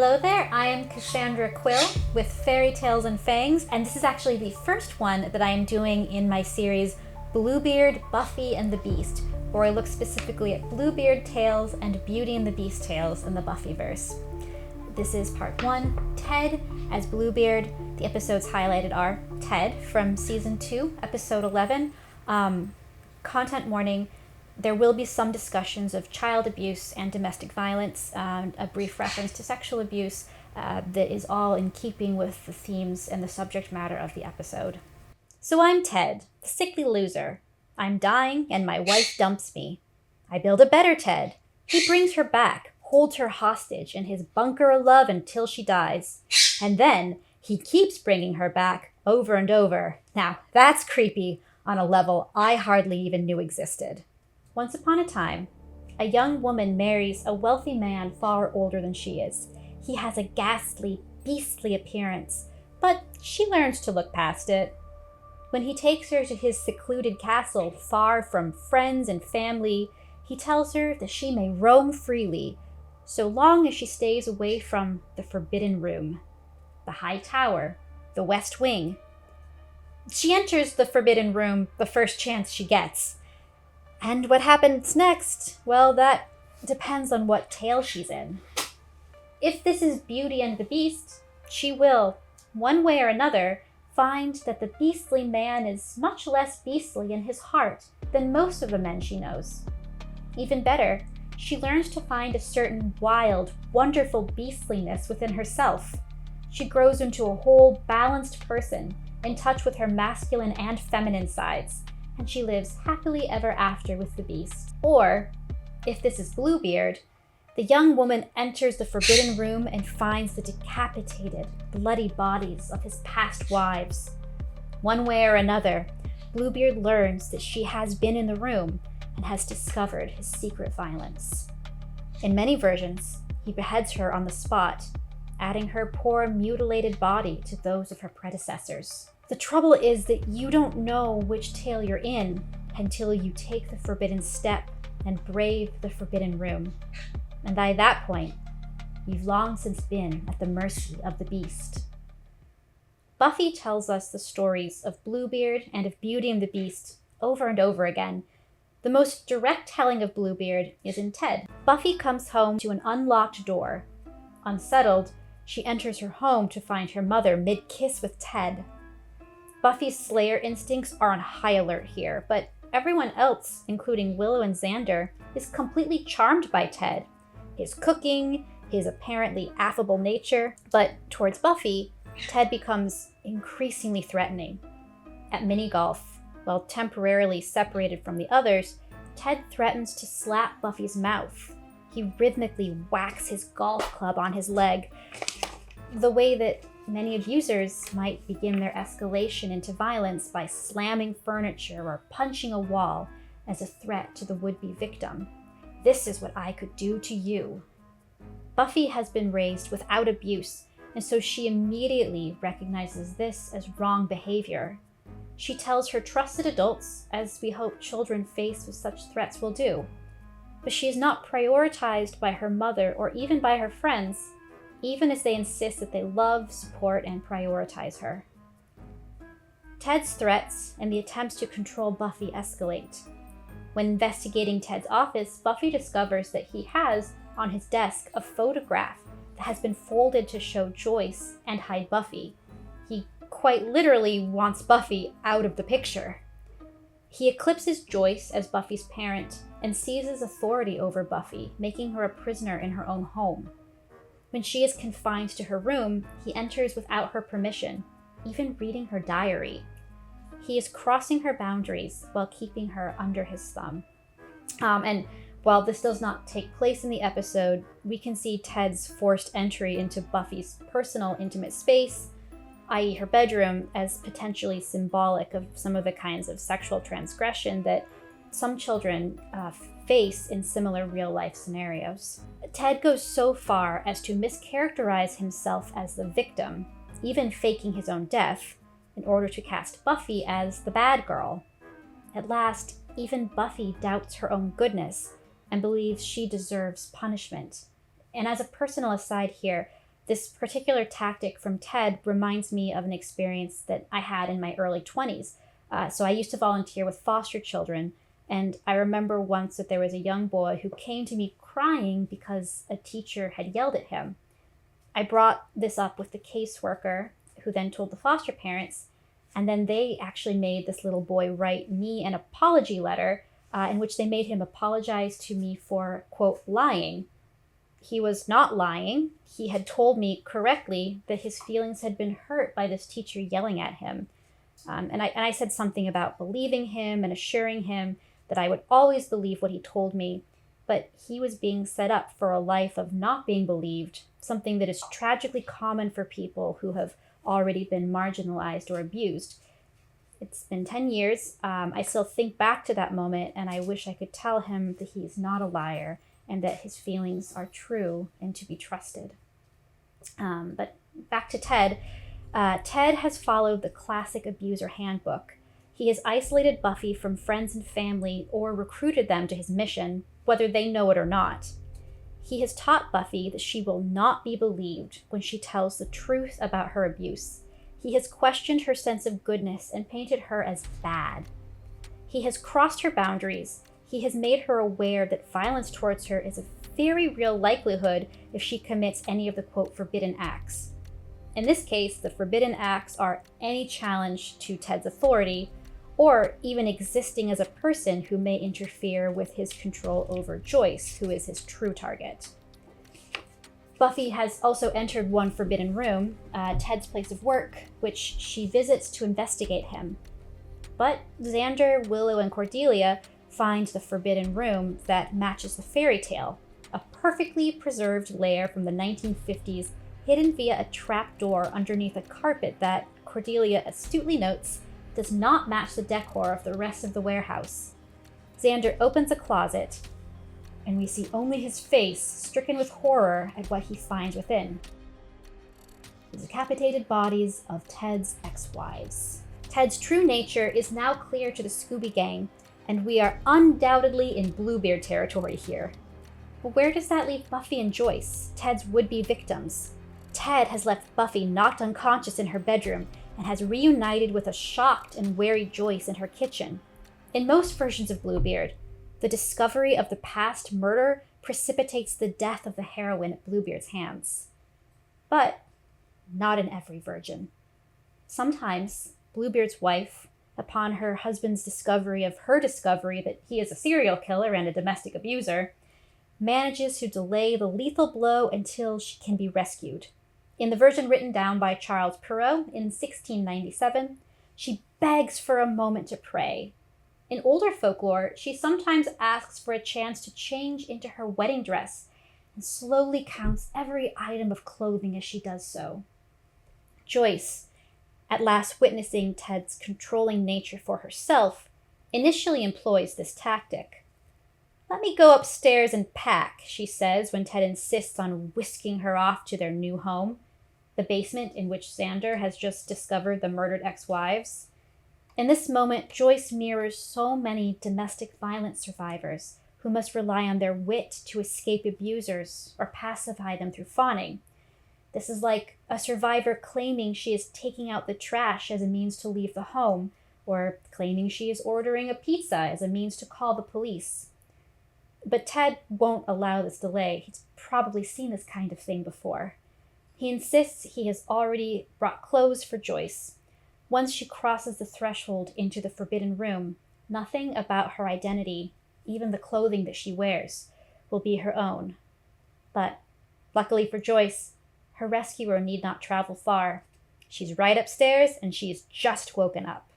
Hello there, I am Cassandra Quill with Fairy Tales and Fangs, and this is actually the first one that I am doing in my series Bluebeard, Buffy, and the Beast, where I look specifically at Bluebeard tales and Beauty and the Beast tales in the Buffyverse. This is part 1, Ted as Bluebeard. The episodes highlighted are Ted from season 2, episode 11. Content warning. There will be some discussions of child abuse and domestic violence, a brief reference to sexual abuse that is all in keeping with the themes and the subject matter of the episode. So I'm Ted, the sickly loser. I'm dying and my wife dumps me. I build a better Ted. He brings her back, holds her hostage in his bunker of love until she dies. And then he keeps bringing her back over and over. Now, that's creepy on a level I hardly even knew existed. Once upon a time, a young woman marries a wealthy man far older than she is. He has a ghastly, beastly appearance, but she learns to look past it. When he takes her to his secluded castle, far from friends and family, he tells her that she may roam freely, so long as she stays away from the Forbidden Room, the High Tower, the West Wing. She enters the Forbidden Room the first chance she gets. And what happens next? Well, that depends on what tale she's in. If this is Beauty and the Beast, she will, one way or another, find that the beastly man is much less beastly in his heart than most of the men she knows. Even better, she learns to find a certain wild, wonderful beastliness within herself. She grows into a whole, balanced person, in touch with her masculine and feminine sides, and she lives happily ever after with the Beast. Or, if this is Bluebeard, the young woman enters the Forbidden Room and finds the decapitated, bloody bodies of his past wives. One way or another, Bluebeard learns that she has been in the room and has discovered his secret violence. In many versions, he beheads her on the spot, adding her poor mutilated body to those of her predecessors. The trouble is that you don't know which tale you're in until you take the forbidden step and brave the Forbidden Room. And by that point, you've long since been at the mercy of the Beast. Buffy tells us the stories of Bluebeard and of Beauty and the Beast over and over again. The most direct telling of Bluebeard is in Ted. Buffy comes home to an unlocked door. Unsettled, she enters her home to find her mother mid-kiss with Ted. Buffy's slayer instincts are on high alert here, but everyone else, including Willow and Xander, is completely charmed by Ted. His cooking, his apparently affable nature, but towards Buffy, Ted becomes increasingly threatening. At mini-golf, while temporarily separated from the others, Ted threatens to slap Buffy's mouth. He rhythmically whacks his golf club on his leg, the way that many abusers might begin their escalation into violence by slamming furniture or punching a wall as a threat to the would-be victim. This is what I could do to you. Buffy has been raised without abuse, and so she immediately recognizes this as wrong behavior. She tells her trusted adults, as we hope children faced with such threats will do. But she is not prioritized by her mother or even by her friends, even as they insist that they love, support, and prioritize her. Ted's threats and the attempts to control Buffy escalate. When investigating Ted's office, Buffy discovers that he has, on his desk, a photograph that has been folded to show Joyce and hide Buffy. He quite literally wants Buffy out of the picture. He eclipses Joyce as Buffy's parent and seizes authority over Buffy, making her a prisoner in her own home. When she is confined to her room, he enters without her permission, even reading her diary. He is crossing her boundaries while keeping her under his thumb. And while this does not take place in the episode, we can see Ted's forced entry into Buffy's personal, intimate space, i.e. her bedroom, as potentially symbolic of some of the kinds of sexual transgression that some children face in similar real-life scenarios. Ted goes so far as to mischaracterize himself as the victim, even faking his own death, in order to cast Buffy as the bad girl. At last, even Buffy doubts her own goodness and believes she deserves punishment. And as a personal aside here, This particular tactic from Ted reminds me of an experience that I had in my early 20s. So I used to volunteer with foster children, and I remember once that there was a young boy who came to me crying because a teacher had yelled at him. I brought this up with the caseworker, who then told the foster parents, and then they actually made this little boy write me an apology letter in which they made him apologize to me for, quote, lying. He was not lying. He had told me correctly that his feelings had been hurt by this teacher yelling at him. And I said something about believing him and assuring him that I would always believe what he told me, but he was being set up for a life of not being believed, something that is tragically common for people who have already been marginalized or abused. It's been 10 years. I still think back to that moment, and I wish I could tell him that he's not a liar and that his feelings are true and to be trusted. But back to Ted. Ted has followed the classic abuser handbook. He has isolated Buffy from friends and family or recruited them to his mission, whether they know it or not. He has taught Buffy that she will not be believed when she tells the truth about her abuse. He has questioned her sense of goodness and painted her as bad. He has crossed her boundaries. He has made her aware that violence towards her is a very real likelihood if she commits any of the, quote, forbidden acts. In this case, the forbidden acts are any challenge to Ted's authority, or even existing as a person who may interfere with his control over Joyce, who is his true target. Buffy has also entered one forbidden room, Ted's place of work, which she visits to investigate him. But Xander, Willow, and Cordelia find the forbidden room that matches the fairy tale, a perfectly preserved lair from the 1950s, hidden via a trapdoor underneath a carpet that, Cordelia astutely notes, does not match the decor of the rest of the warehouse. Xander opens a closet, and we see only his face, stricken with horror at what he finds within. The decapitated bodies of Ted's ex-wives. Ted's true nature is now clear to the Scooby Gang, and we are undoubtedly in Bluebeard territory here. But where does that leave Buffy and Joyce, Ted's would-be victims? Ted has left Buffy knocked unconscious in her bedroom and has reunited with a shocked and wary Joyce in her kitchen. In most versions of Bluebeard, the discovery of the past murder precipitates the death of the heroine at Bluebeard's hands. But not in every version. Sometimes Bluebeard's wife, upon her husband's discovery of her discovery that he is a serial killer and a domestic abuser, manages to delay the lethal blow until she can be rescued. In the version written down by Charles Perrault in 1697, she begs for a moment to pray. In older folklore, she sometimes asks for a chance to change into her wedding dress and slowly counts every item of clothing as she does so. Joyce, at last witnessing Ted's controlling nature for herself, initially employs this tactic. "Let me go upstairs and pack," she says when Ted insists on whisking her off to their new home, the basement in which Xander has just discovered the murdered ex-wives. In this moment, Joyce mirrors so many domestic violence survivors who must rely on their wit to escape abusers or pacify them through fawning. This is like a survivor claiming she is taking out the trash as a means to leave the home, or claiming she is ordering a pizza as a means to call the police. But Ted won't allow this delay. He's probably seen this kind of thing before. He insists he has already brought clothes for Joyce. Once she crosses the threshold into the forbidden room, nothing about her identity, even the clothing that she wears, will be her own. But, luckily for Joyce, her rescuer need not travel far. She's right upstairs, and she's just woken up.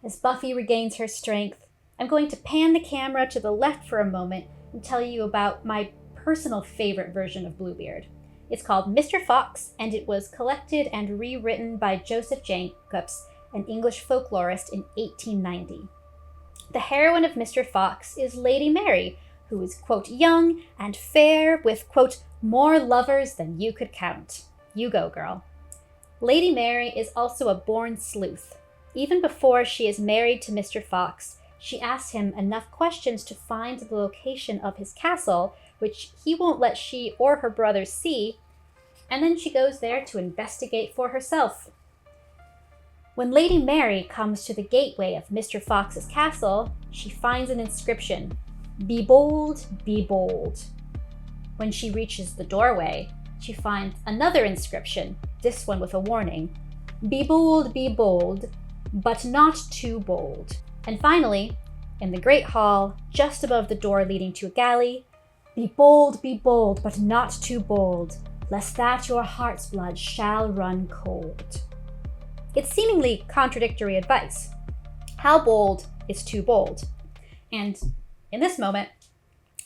As Buffy regains her strength, I'm going to pan the camera to the left for a moment and tell you about my personal favorite version of Bluebeard. It's called Mr. Fox, and it was collected and rewritten by Joseph Jacobs, an English folklorist, in 1890. The heroine of Mr. Fox is Lady Mary, who is, quote, young and fair with, quote, more lovers than you could count. You go, girl. Lady Mary is also a born sleuth. Even before she is married to Mr. Fox, she asks him enough questions to find the location of his castle, which he won't let she or her brothers see, and then she goes there to investigate for herself. When Lady Mary comes to the gateway of Mr. Fox's castle, she finds an inscription, "Be bold, be bold." When she reaches the doorway, she finds another inscription, this one with a warning, "Be bold, but not too bold." And finally, in the Great Hall, just above the door leading to a galley, be bold, but not too bold, lest that your heart's blood shall run cold." It's seemingly contradictory advice. How bold is too bold? And in this moment,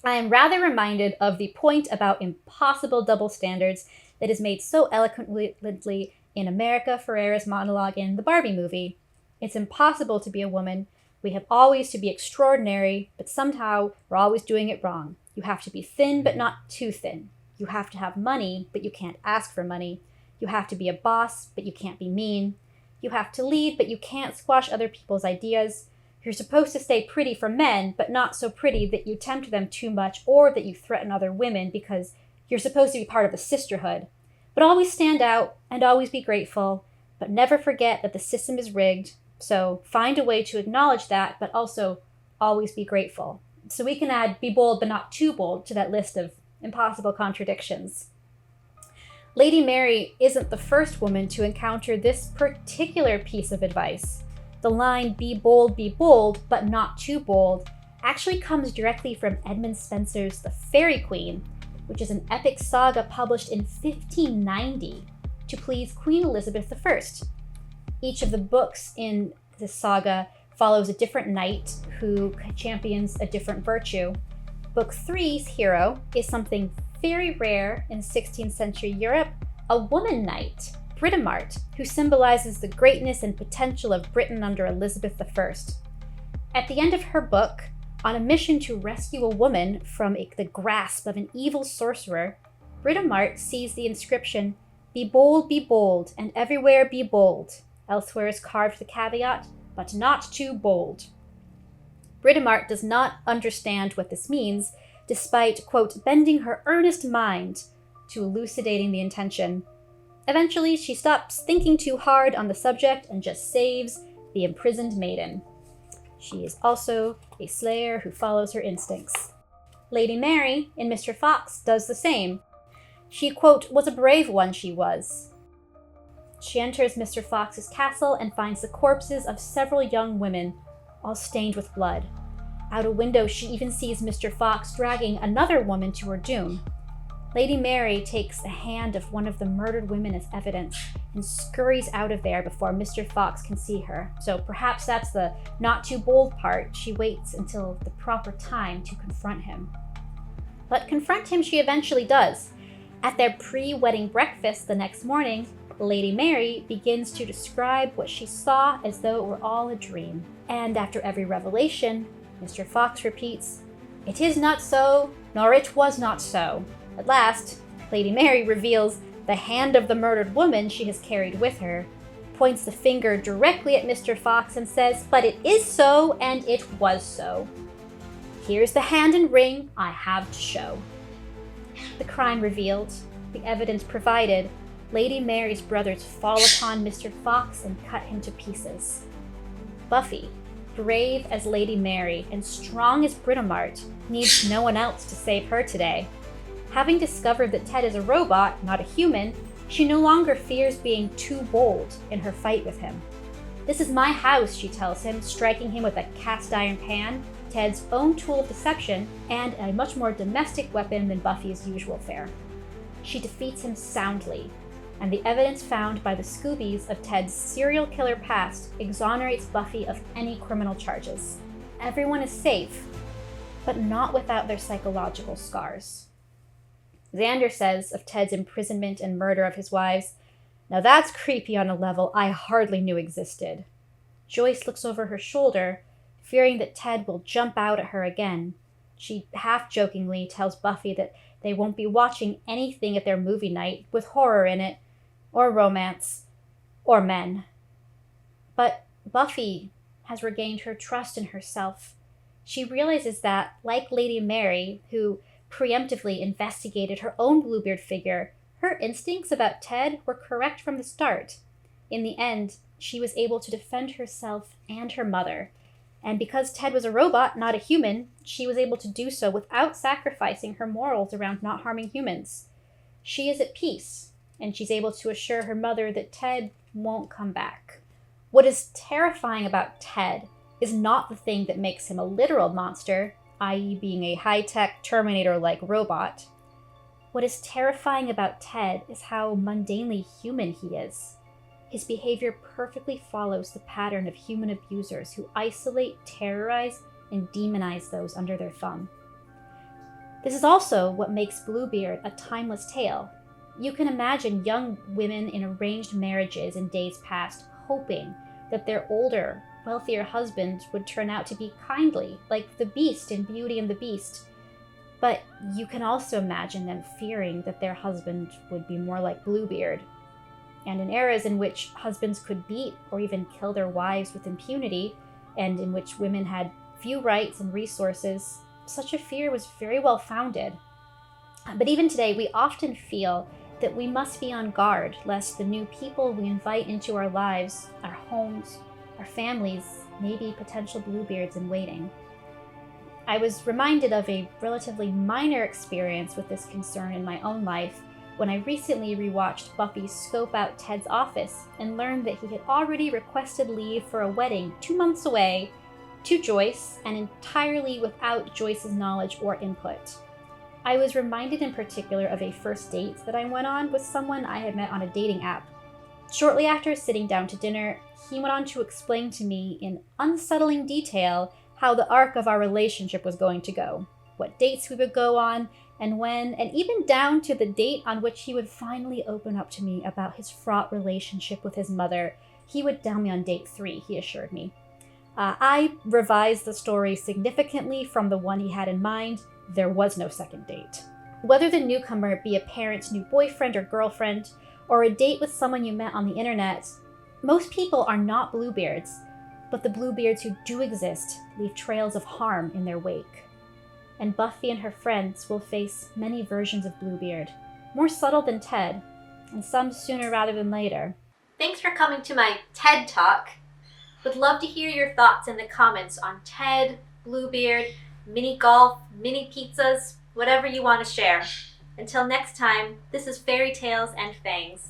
I am rather reminded of the point about impossible double standards that is made so eloquently in America Ferrera's monologue in the Barbie movie. It's impossible to be a woman. We have always to be extraordinary, but somehow we're always doing it wrong. You have to be thin, but not too thin. You have to have money, but you can't ask for money. You have to be a boss, but you can't be mean. You have to lead, but you can't squash other people's ideas. You're supposed to stay pretty for men, but not so pretty that you tempt them too much or that you threaten other women because you're supposed to be part of the sisterhood. But always stand out and always be grateful, but never forget that the system is rigged. So find a way to acknowledge that, but also always be grateful. So we can add "be bold, but not too bold" to that list of impossible contradictions. Lady Mary isn't the first woman to encounter this particular piece of advice. The line "be bold, but not too bold" actually comes directly from Edmund Spenser's The Fairy Queen, which is an epic saga published in 1590 to please Queen Elizabeth I. Each of the books in this saga follows a different knight who champions a different virtue. Book 3's hero is something very rare in 16th century Europe, a woman knight, Britomart, who symbolizes the greatness and potential of Britain under Elizabeth I. At the end of her book, on a mission to rescue a woman from the grasp of an evil sorcerer, Britomart sees the inscription, be bold, and everywhere be bold." Elsewhere is carved the caveat, "but not too bold." Britomart does not understand what this means, despite, quote, bending her earnest mind to elucidating the intention. Eventually, she stops thinking too hard on the subject and just saves the imprisoned maiden. She is also a slayer who follows her instincts. Lady Mary, in Mr. Fox, does the same. She, quote, "was a brave one, she was." She enters Mr. Fox's castle and finds the corpses of several young women, all stained with blood. Out a window, she even sees Mr. Fox dragging another woman to her doom. Lady Mary takes the hand of one of the murdered women as evidence and scurries out of there before Mr. Fox can see her. So perhaps that's the not too bold part. She waits until the proper time to confront him. But confront him she eventually does. At their pre-wedding breakfast the next morning, Lady Mary begins to describe what she saw as though it were all a dream. And after every revelation, Mr. Fox repeats, "It is not so, nor it was not so." At last, Lady Mary reveals the hand of the murdered woman she has carried with her, points the finger directly at Mr. Fox and says, "But it is so, and it was so. Here's the hand and ring I have to show." The crime revealed, the evidence provided, Lady Mary's brothers fall upon Mr. Fox and cut him to pieces. Buffy, brave as Lady Mary and strong as Britomart, needs no one else to save her today. Having discovered that Ted is a robot, not a human, she no longer fears being too bold in her fight with him. "This is my house," she tells him, striking him with a cast iron pan, Ted's own tool of deception, and a much more domestic weapon than Buffy's usual fare. She defeats him soundly, and the evidence found by the Scoobies of Ted's serial killer past exonerates Buffy of any criminal charges. Everyone is safe, but not without their psychological scars. Xander says of Ted's imprisonment and murder of his wives, "Now that's creepy on a level I hardly knew existed." Joyce looks over her shoulder, fearing that Ted will jump out at her again. She half-jokingly tells Buffy that they won't be watching anything at their movie night with horror in it, or romance, or men. But Buffy has regained her trust in herself. She realizes that, like Lady Mary, who preemptively investigated her own Bluebeard figure, Her instincts about Ted were correct from the start. In the end, she was able to defend herself and her mother. And because Ted was a robot, not a human, she was able to do so without sacrificing her morals around not harming humans. She is at peace, and she's able to assure her mother that Ted won't come back. What is terrifying about Ted is not the thing that makes him a literal monster, i.e. being a high-tech Terminator-like robot. What is terrifying about Ted is how mundanely human he is. His behavior perfectly follows the pattern of human abusers who isolate, terrorize, and demonize those under their thumb. This is also what makes Bluebeard a timeless tale. You can imagine young women in arranged marriages in days past hoping that their older, wealthier husband would turn out to be kindly, like the Beast in Beauty and the Beast. But you can also imagine them fearing that their husband would be more like Bluebeard. And in eras in which husbands could beat or even kill their wives with impunity, and in which women had few rights and resources, such a fear was very well founded. But even today, we often feel that we must be on guard lest the new people we invite into our lives, our homes, our families, may be potential Bluebeards in waiting. I was reminded of a relatively minor experience with this concern in my own life when I recently rewatched Buffy scope out Ted's office and learned that he had already requested leave for a wedding 2 months away to Joyce, and entirely without Joyce's knowledge or input. I was reminded in particular of a first date that I went on with someone I had met on a dating app. Shortly after sitting down to dinner, he went on to explain to me in unsettling detail how the arc of our relationship was going to go, what dates we would go on, and when, and even down to the date on which he would finally open up to me about his fraught relationship with his mother. He would tell me on date 3, he assured me. I revised the story significantly from the one he had in mind. There was no second date. Whether the newcomer be a parent's new boyfriend or girlfriend, or a date with someone you met on the internet, most people are not Bluebeards, but the Bluebeards who do exist leave trails of harm in their wake. And Buffy and her friends will face many versions of Bluebeard, more subtle than Ted, and some sooner rather than later. Thanks for coming to my TED Talk. Would love to hear your thoughts in the comments on Ted, Bluebeard, mini golf, mini pizzas, whatever you want to share. Until next time, this is Fairy Tales and Fangs.